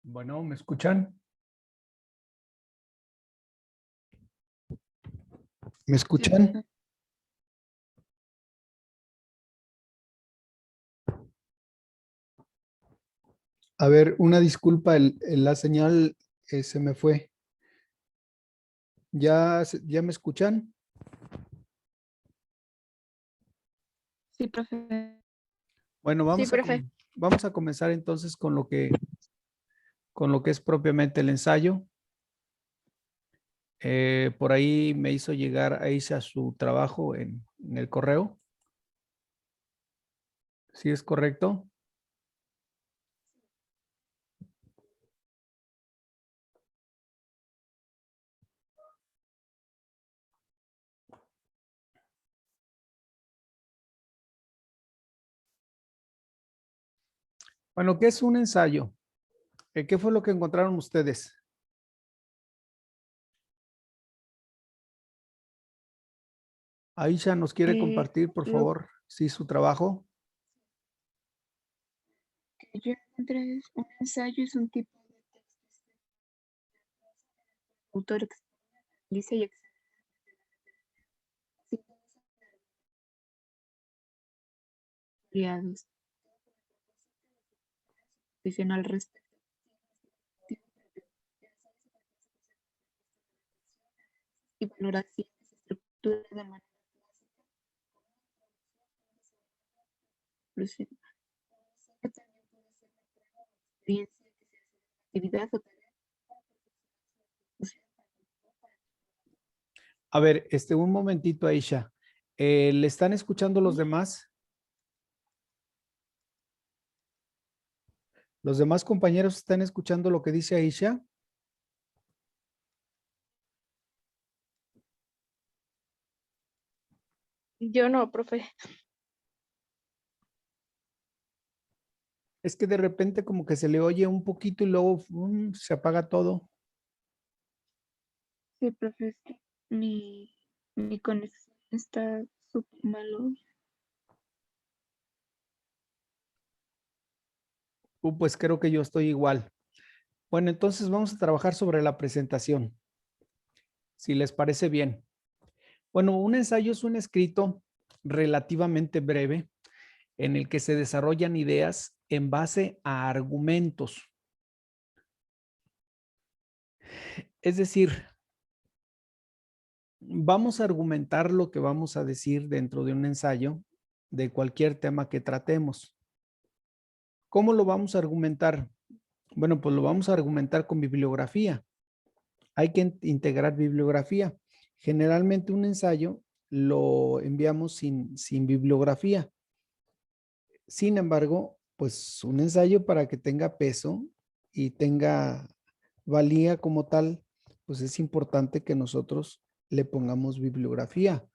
Bueno, ¿me escuchan? ¿Me Sí, escuchan? profe. A ver, una disculpa, la señal se me fue. ¿Ya me escuchan? Sí, profe. Bueno, Sí, profe. vamos a comenzar entonces con lo que es propiamente el ensayo. Por ahí me hizo llegar a su trabajo en el correo. ¿Sí es correcto? Bueno, ¿qué es un ensayo? ¿Qué fue lo que encontraron ustedes? Aisha, ¿nos quiere compartir, por Lo favor, sí, su trabajo? que yo encontré es un ensayo, es un tipo de texto autor analiza y examina variados, posición al respecto y valoraciones, estructura de manera clásica, conclusión. También puede ser una prueba o experiencia que se hace de actividad o tarea para A ver, un momentito, Aisha. ¿Le están escuchando los demás? ¿Los demás compañeros están escuchando lo que dice Aisha? Yo no, profe. Es que de repente como que se le oye un poquito y luego se apaga todo. Sí, profe, es que mi conexión está súper malo. Pues creo que yo estoy igual. Bueno, entonces vamos a trabajar sobre la presentación, si les parece bien. Bueno, un ensayo es un escrito relativamente breve en el que se desarrollan ideas en base a argumentos. Es decir, vamos a argumentar lo que vamos a decir dentro de un ensayo de cualquier tema que tratemos. ¿Cómo lo vamos a argumentar? Bueno, pues lo vamos a argumentar con bibliografía. Hay que integrar bibliografía. Generalmente un ensayo lo enviamos sin bibliografía. Sin embargo, pues un ensayo para que tenga peso y tenga valía como tal, pues es importante que nosotros le pongamos bibliografía.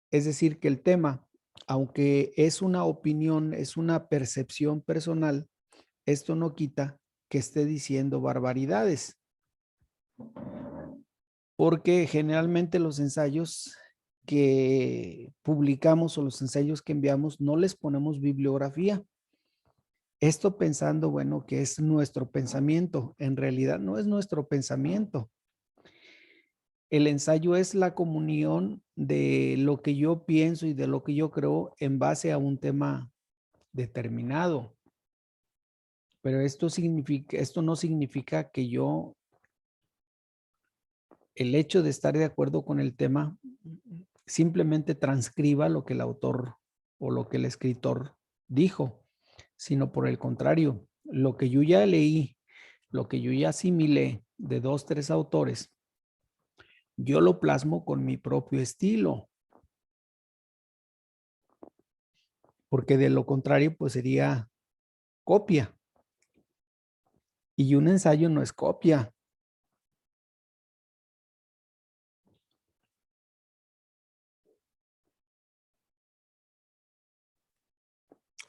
Es decir, que el tema, aunque es una opinión, es una percepción personal, esto no quita que esté diciendo barbaridades, porque generalmente los ensayos que publicamos o los ensayos que enviamos no les ponemos bibliografía. Esto pensando, bueno, que es nuestro pensamiento. En realidad no es nuestro pensamiento. El ensayo es la comunión de lo que yo pienso y de lo que yo creo en base a un tema determinado. Pero esto no significa que yo, el hecho de estar de acuerdo con el tema, simplemente transcriba lo que el autor o lo que el escritor dijo, sino por el contrario, lo que yo ya leí, lo que yo ya asimilé de 2, 3 autores, yo lo plasmo con mi propio estilo, porque de lo contrario, pues sería copia. Y un ensayo no es copia.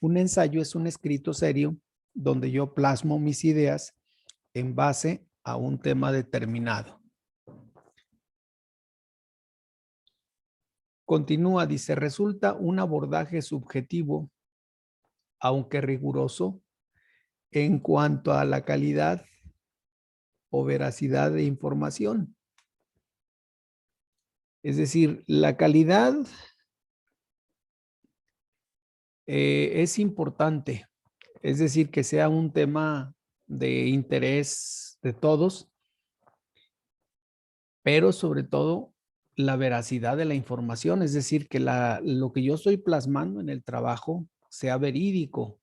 Un ensayo es un escrito serio donde yo plasmo mis ideas en base a un tema determinado. Continúa, dice, resulta un abordaje subjetivo, aunque riguroso, en cuanto a la calidad o veracidad de información. Es decir, la calidad es importante. Es decir, que sea un tema de interés de todos, pero sobre todo la veracidad de la información. Es decir, que lo que yo estoy plasmando en el trabajo sea verídico.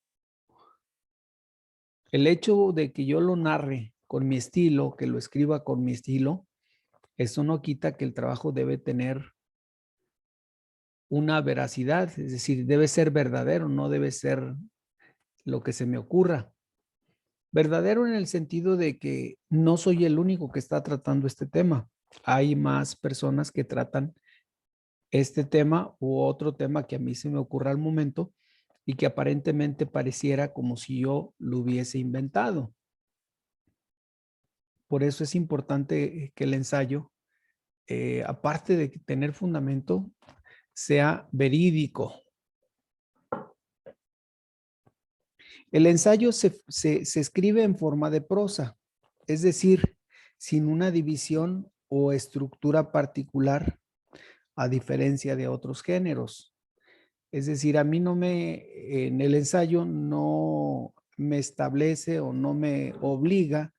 El hecho de que yo lo narre con mi estilo, que lo escriba con mi estilo, eso no quita que el trabajo debe tener una veracidad, es decir, debe ser verdadero, no debe ser lo que se me ocurra. Verdadero en el sentido de que no soy el único que está tratando este tema. Hay más personas que tratan este tema u otro tema que a mí se me ocurra al momento y que aparentemente pareciera como si yo lo hubiese inventado. Por eso es importante que el ensayo, aparte de tener fundamento, sea verídico. El ensayo se escribe en forma de prosa, es decir, sin una división o estructura particular, a diferencia de otros géneros. Es decir, a mí en el ensayo no me establece o no me obliga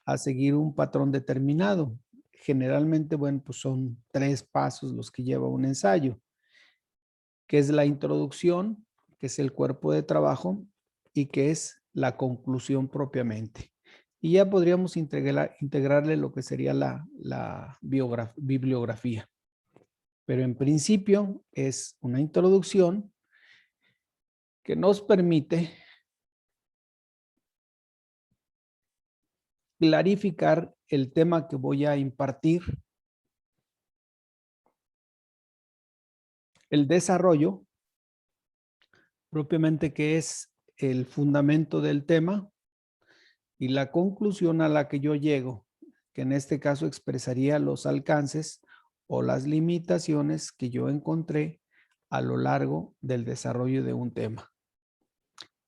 a seguir un patrón determinado. Generalmente, bueno, pues son 3 pasos los que lleva un ensayo, que es la introducción, que es el cuerpo de trabajo y que es la conclusión propiamente. Y ya podríamos integrarle lo que sería la bibliografía. Pero en principio es una introducción que nos permite clarificar el tema que voy a impartir, el desarrollo, propiamente que es el fundamento del tema, y la conclusión a la que yo llego, que en este caso expresaría los alcances o las limitaciones que yo encontré a lo largo del desarrollo de un tema.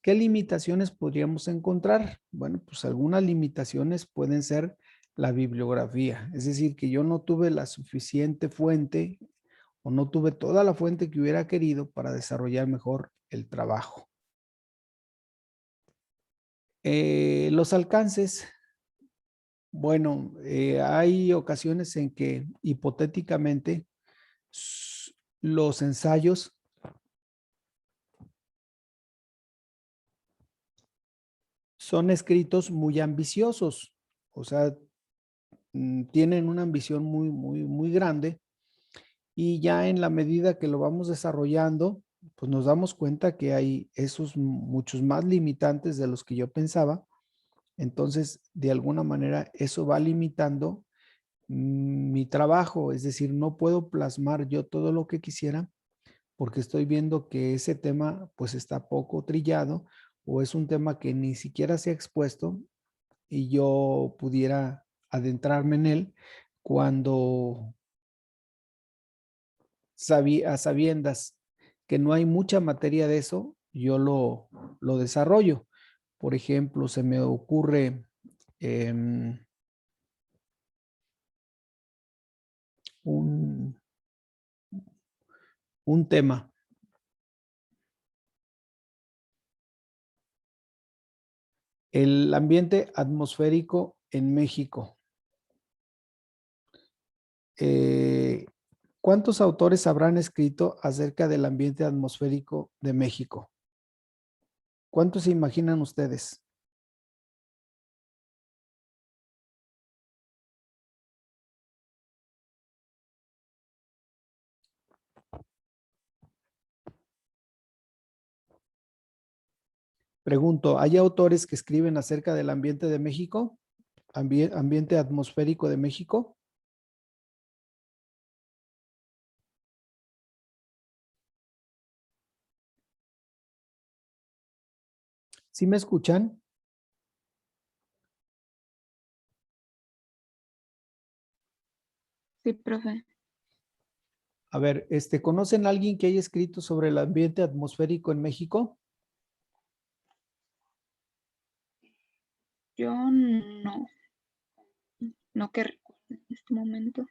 ¿Qué limitaciones podríamos encontrar? Bueno, pues algunas limitaciones pueden ser la bibliografía, es decir, que yo no tuve la suficiente fuente o no tuve toda la fuente que hubiera querido para desarrollar mejor el trabajo. Los alcances, bueno, hay ocasiones en que hipotéticamente los ensayos son escritos muy ambiciosos, o sea, tienen una ambición muy grande y ya en la medida que lo vamos desarrollando, pues nos damos cuenta que hay esos muchos más limitantes de los que yo pensaba. Entonces, de alguna manera, eso va limitando mi trabajo, es decir, no puedo plasmar yo todo lo que quisiera porque estoy viendo que ese tema pues está poco trillado o es un tema que ni siquiera se ha expuesto y yo pudiera adentrarme en él cuando a sabiendas que no hay mucha materia de eso, yo lo desarrollo. Por ejemplo, se me ocurre un, un tema. El ambiente atmosférico en México. ¿Cuántos autores habrán escrito acerca del ambiente atmosférico de México? ¿Cuántos se imaginan ustedes? Pregunto, ¿hay autores que escriben acerca del ambiente de México? ¿Ambiente atmosférico de México? ¿Sí me escuchan? Sí, profe. A ver, ¿conocen a alguien que haya escrito sobre el ambiente atmosférico en México? Yo no, no que recuerdo en este momento.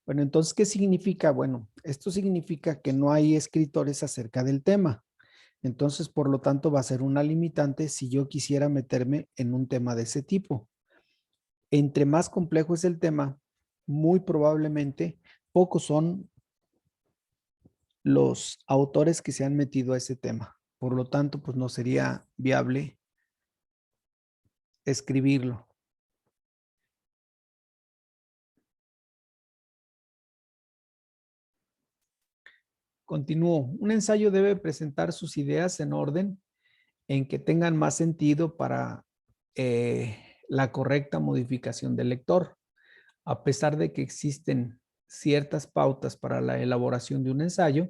Bueno, entonces, ¿qué significa? Bueno, esto significa que no hay escritores acerca del tema. Entonces, por lo tanto, va a ser una limitante si yo quisiera meterme en un tema de ese tipo. Entre más complejo es el tema, muy probablemente pocos son los autores que se han metido a ese tema. Por lo tanto, pues no sería viable escribirlo. Continúo. Un ensayo debe presentar sus ideas en orden en que tengan más sentido para la correcta modificación del lector. A pesar de que existen ciertas pautas para la elaboración de un ensayo,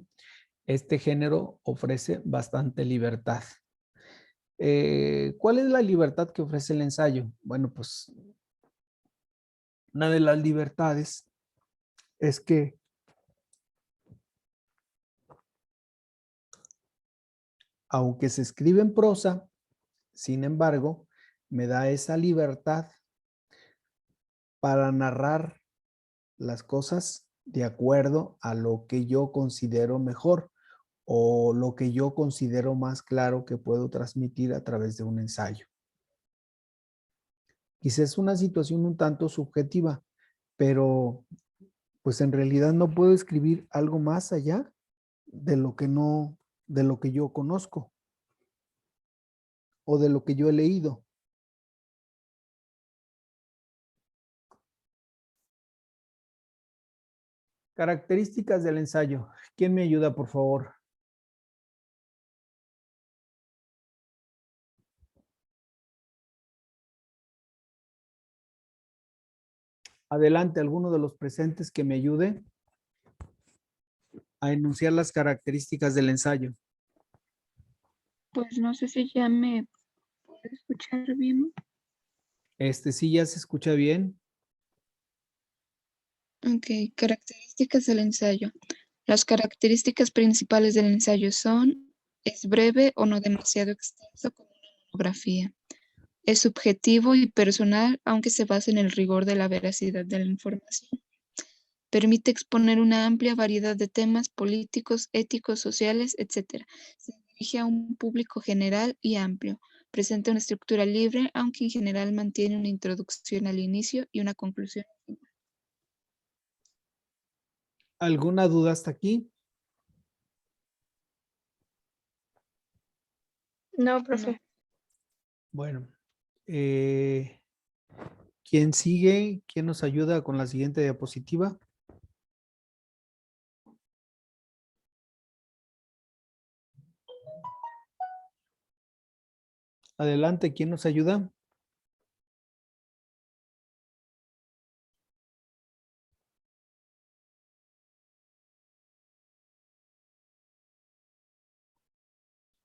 este género ofrece bastante libertad. ¿Cuál es la libertad que ofrece el ensayo? Bueno, pues una de las libertades es que aunque se escribe en prosa, sin embargo, me da esa libertad para narrar las cosas de acuerdo a lo que yo considero mejor o lo que yo considero más claro que puedo transmitir a través de un ensayo. Quizás es una situación un tanto subjetiva, pero pues en realidad no puedo escribir algo más allá de lo que no, de lo que yo conozco o de lo que yo he leído. Características del ensayo. ¿Quién me ayuda, por favor? Adelante, alguno de los presentes que me ayude a enunciar las características del ensayo. Pues no sé si ya me puede escuchar bien. Sí, ya se escucha bien. Ok, características del ensayo. Las características principales del ensayo son: es breve o no demasiado extenso como una monografía. Es subjetivo y personal, aunque se basa en el rigor de la veracidad de la información. Permite exponer una amplia variedad de temas políticos, éticos, sociales, etc. Se dirige a un público general y amplio. Presenta una estructura libre, aunque en general mantiene una introducción al inicio y una conclusión. ¿Alguna duda hasta aquí? No, profe. Bueno, eh, ¿quién sigue? ¿Quién nos ayuda con la siguiente diapositiva? Adelante, ¿quién nos ayuda?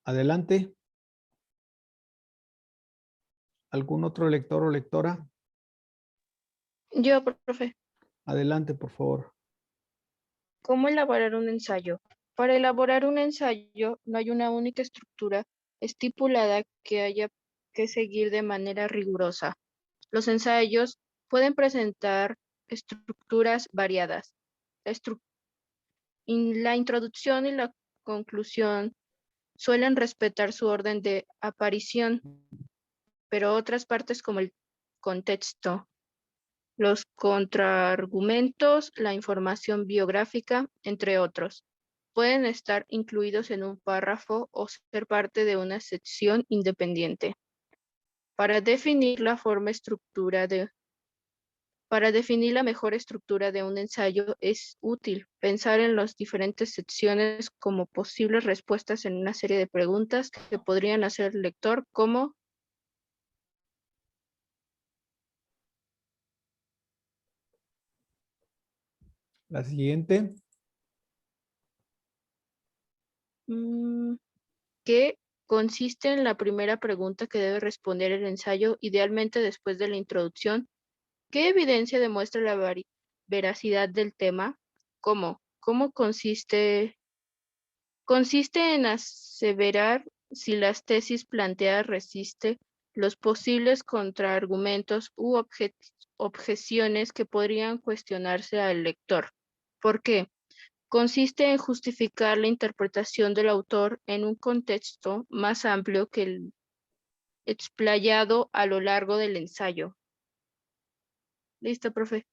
Adelante. ¿Algún otro lector o lectora? Yo, profe. Adelante, por favor. ¿Cómo elaborar un ensayo? Para elaborar un ensayo no hay una única estructura estipulada que haya que seguir de manera rigurosa. Los ensayos pueden presentar estructuras variadas. La, la introducción y la conclusión suelen respetar su orden de aparición, pero otras partes como el contexto, los contraargumentos, la información biográfica, entre otros, pueden estar incluidos en un párrafo o ser parte de una sección independiente. Para definir la para definir la mejor estructura de un ensayo es útil pensar en las diferentes secciones como posibles respuestas en una serie de preguntas que podrían hacer el lector, como La siguiente. ¿qué consiste en la primera pregunta que debe responder el ensayo, idealmente después de la introducción? ¿Qué evidencia demuestra la veracidad del tema? ¿Cómo? ¿Cómo consiste? Consiste en aseverar si las tesis planteadas resiste los posibles contraargumentos u objeciones que podrían cuestionarse al lector. ¿Por qué? Consiste en justificar la interpretación del autor en un contexto más amplio que el explayado a lo largo del ensayo. ¿Listo, profe?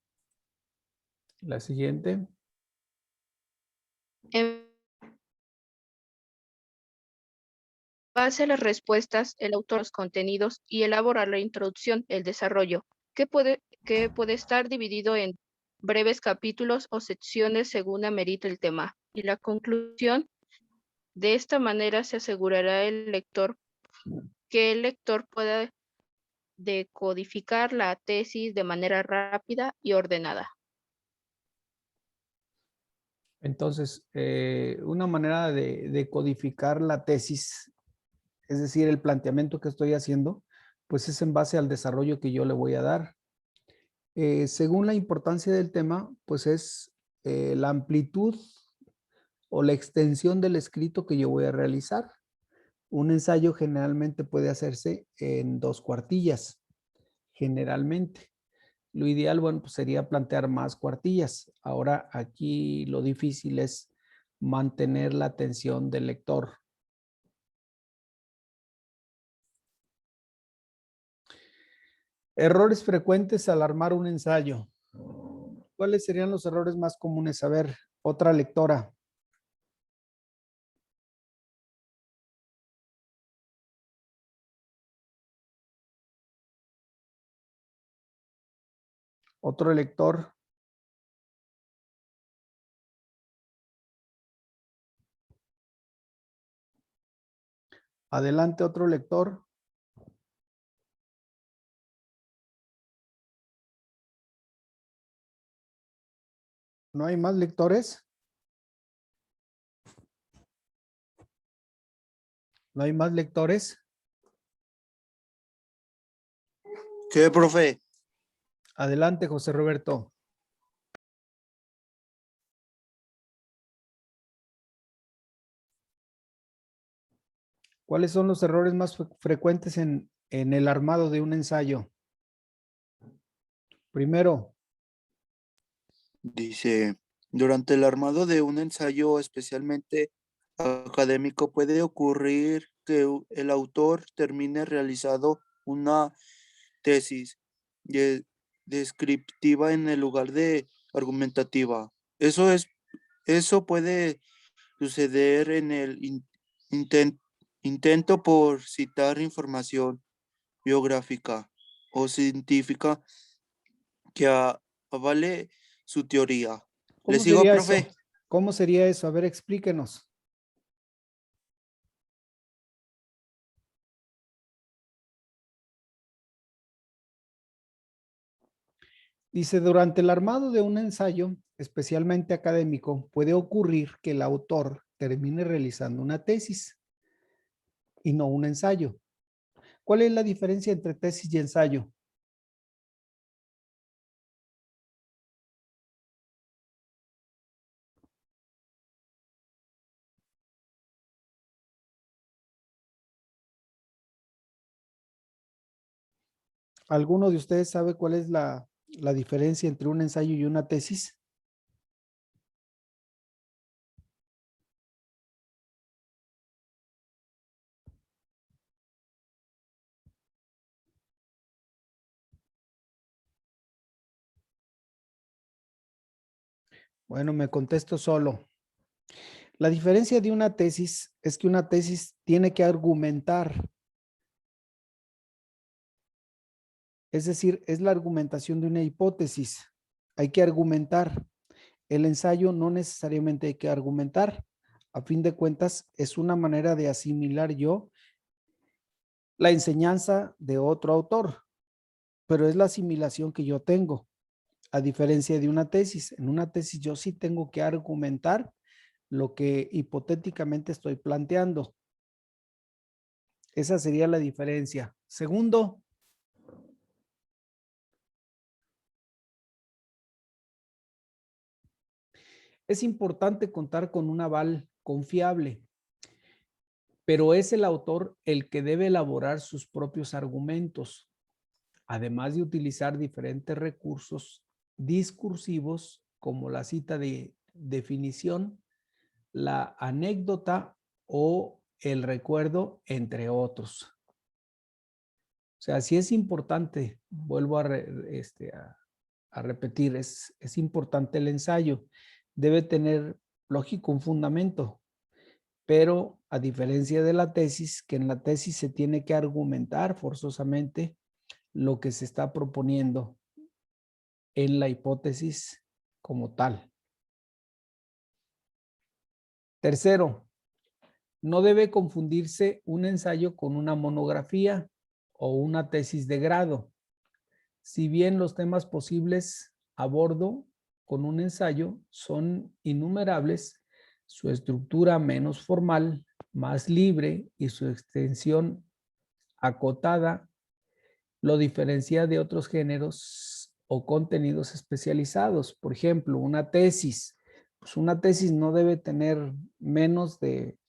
La siguiente. En base a las respuestas, el autor los contenidos y elaborar la introducción, el desarrollo, que puede estar dividido en breves capítulos o secciones según amerite el tema. Y la conclusión, de esta manera se asegurará que el lector pueda decodificar la tesis de manera rápida y ordenada. Entonces, una manera de codificar la tesis, es decir, el planteamiento que estoy haciendo, pues es en base al desarrollo que yo le voy a dar. Según la importancia del tema, pues es la amplitud o la extensión del escrito que yo voy a realizar. Un ensayo generalmente puede hacerse en 2 cuartillas, generalmente. Lo ideal, bueno, pues sería plantear más cuartillas. Ahora aquí lo difícil es mantener la atención del lector. Errores frecuentes al armar un ensayo. ¿Cuáles serían los errores más comunes? A ver, otra lectora. Otro lector. Adelante, otro lector. ¿No hay más lectores? ¿No hay más lectores? ¿Qué, profe? Adelante, José Roberto. ¿Cuáles son los errores más frecuentes en el armado de un ensayo? Primero, Dice, durante el armado de un ensayo especialmente académico puede ocurrir que el autor termine realizado una tesis descriptiva en el lugar de argumentativa. Eso puede suceder en el intento por citar información biográfica o científica que avale su teoría. ¿Le ¿cómo sigo, sería profe? eso? ¿Cómo sería eso? A ver, explíquenos. Dice, durante el armado de un ensayo, especialmente académico, puede ocurrir que el autor termine realizando una tesis y no un ensayo. ¿Cuál es la diferencia entre tesis y ensayo? ¿Alguno de ustedes sabe cuál es la diferencia entre un ensayo y una tesis? Bueno, me contesto solo. La diferencia de una tesis es que una tesis tiene que argumentar, es decir, es la argumentación de una hipótesis. Hay que argumentar. El ensayo no necesariamente hay que argumentar. A fin de cuentas, es una manera de asimilar yo la enseñanza de otro autor, pero es la asimilación que yo tengo, a diferencia de una tesis. En una tesis yo sí tengo que argumentar lo que hipotéticamente estoy planteando. Esa sería la diferencia. Segundo, es importante contar con un aval confiable. pero es el autor el que debe elaborar sus propios argumentos, además de utilizar diferentes recursos discursivos como la cita de definición, la anécdota o el recuerdo, entre otros. O sea, sí es importante, vuelvo a repetir, es importante el ensayo. Debe tener, lógico, un fundamento, pero a diferencia de la tesis, que en la tesis se tiene que argumentar forzosamente lo que se está proponiendo en la hipótesis como tal. Tercero, no debe confundirse un ensayo con una monografía o una tesis de grado. Si bien los temas posibles a bordo con un ensayo son innumerables, su estructura menos formal, más libre y su extensión acotada lo diferencia de otros géneros o contenidos especializados. Por ejemplo, una tesis. Pues una tesis no debe tener menos de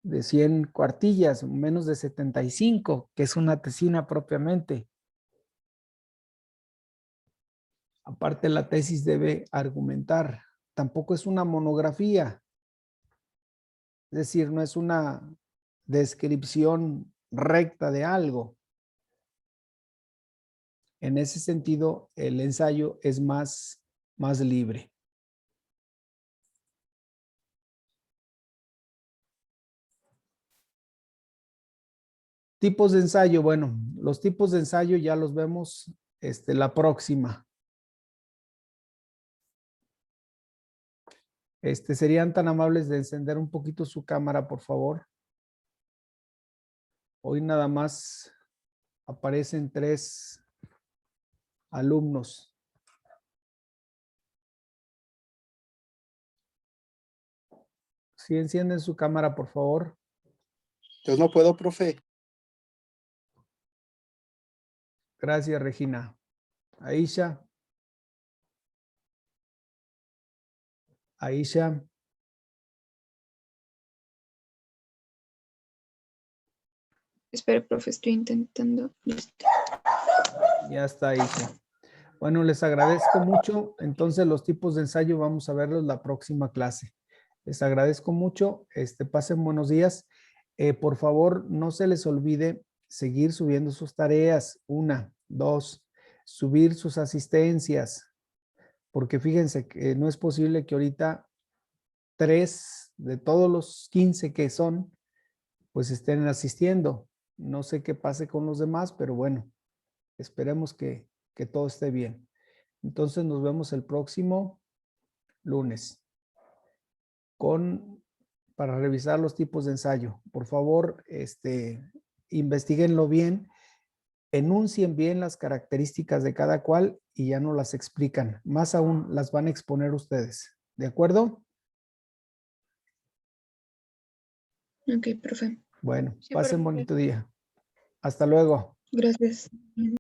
100 cuartillas, menos de 75, que es una tesina propiamente. Aparte, la tesis debe argumentar. Tampoco es una monografía. Es decir, no es una descripción recta de algo. En ese sentido, el ensayo es más libre. Tipos de ensayo. Bueno, los tipos de ensayo ya los vemos la próxima. ¿Serían tan amables de encender un poquito su cámara, por favor? Hoy nada más aparecen 3 alumnos. Si encienden su cámara, por favor. Yo no puedo, profe. Gracias, Regina. Aisha. Aisha. Espera, profe, estoy intentando. Listo. Ya está, Aisha. Bueno, les agradezco mucho. Entonces, los tipos de ensayo vamos a verlos la próxima clase. Les agradezco mucho. Pasen buenos días. Por favor, no se les olvide seguir subiendo sus tareas. 1, 2, subir sus asistencias. Porque fíjense que no es posible que ahorita 3 de todos los 15 que son, pues estén asistiendo. No sé qué pase con los demás, pero bueno, esperemos que todo esté bien. Entonces nos vemos el próximo lunes para revisar los tipos de ensayo. Por favor, investiguenlo bien, enuncien bien las características de cada cual y ya no las explican. Más aún, las van a exponer ustedes. ¿De acuerdo? Ok, profe. Bueno, Sí, pasen profe. bonito día. Hasta luego. Gracias.